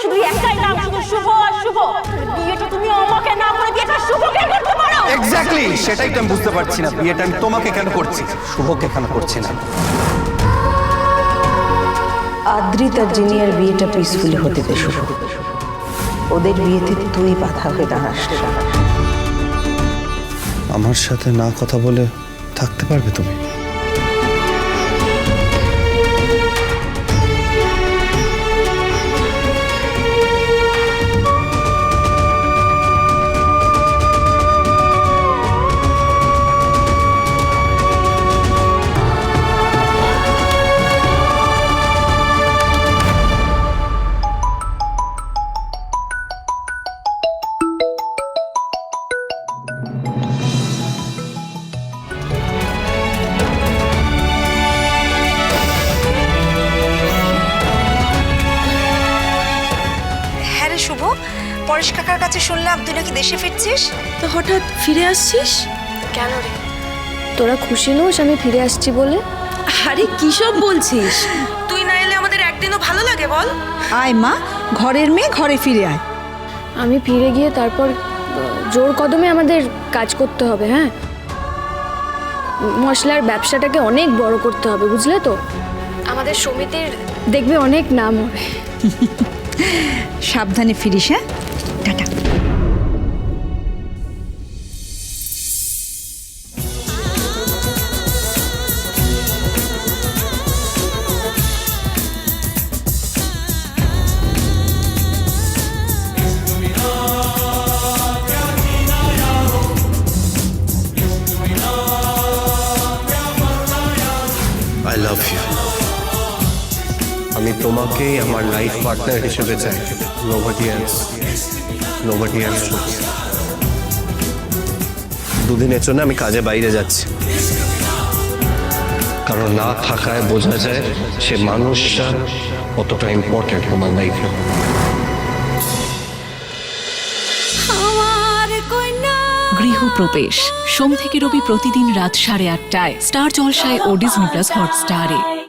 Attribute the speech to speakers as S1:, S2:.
S1: শুধু একটাই নাম, শুধু শুভ আর শুভ। বিয়েটা তুমি আমাকে না করে বিয়েটা শুভকে করতে পারো।
S2: এক্স্যাক্টলি, সেটাই তো আমি বুঝতে পারছি না, বিয়েটা আমি তোমাকে কেন করছি, শুভকে কেন করছি না।
S3: আদ্রিতার জিনিয়ার বিয়েটা পিসফুলি হতে দে শুভ। ওদের বিয়েতে তুই বাধা হয়ে দাঁড়াস।
S2: আমার সাথে না কথা বলে থাকতে পারবে তুমি?
S4: হ্যাঁ রে শুভ, পরেশ কাকার কাছে শুনলাম তুই নাকি দেশে ফিরছিস।
S5: তো হঠাৎ ফিরে আসছিস
S6: কেন রে, তোরা খুশি নোস আমি ফিরে আসছি বলে?
S5: আরে কি সব বলছিস? তুই না এলে আমাদের একদিনও ভালো লাগে বল?
S4: আয় মা, ঘরের মেয়ে ঘরে ফিরে আয়।
S6: আমি ফিরে গিয়ে তারপর জোর কদমে আমাদের কাজ করতে হবে। হ্যাঁ, মশলার ব্যবসাটাকে অনেক বড় করতে হবে, বুঝলে তো? আমাদের সমিতির দেখবে অনেক নাম হবে।
S4: সাবধানে ফিরিস। হ্যাঁ, টাটা।
S2: I love you. আমি তোমাকেই আমার লাইফ পার্টনার হিসেবে চাই, নোবডি এলস, নোবডি এলস। দুদিনের জন্য আমি কাজে বাইরে যাচ্ছি, কারণ না থাকায় বোঝা যায় সে মানুষটা কতটা ইম্পর্টেন্ট তোমার লাইফে।
S7: গৃহপ্রবেশ সোম থেকে রবি প্রতিদিন রাত 8:30টায় স্টার জলসায় ও ডিজনি প্লাস হটস্টারে।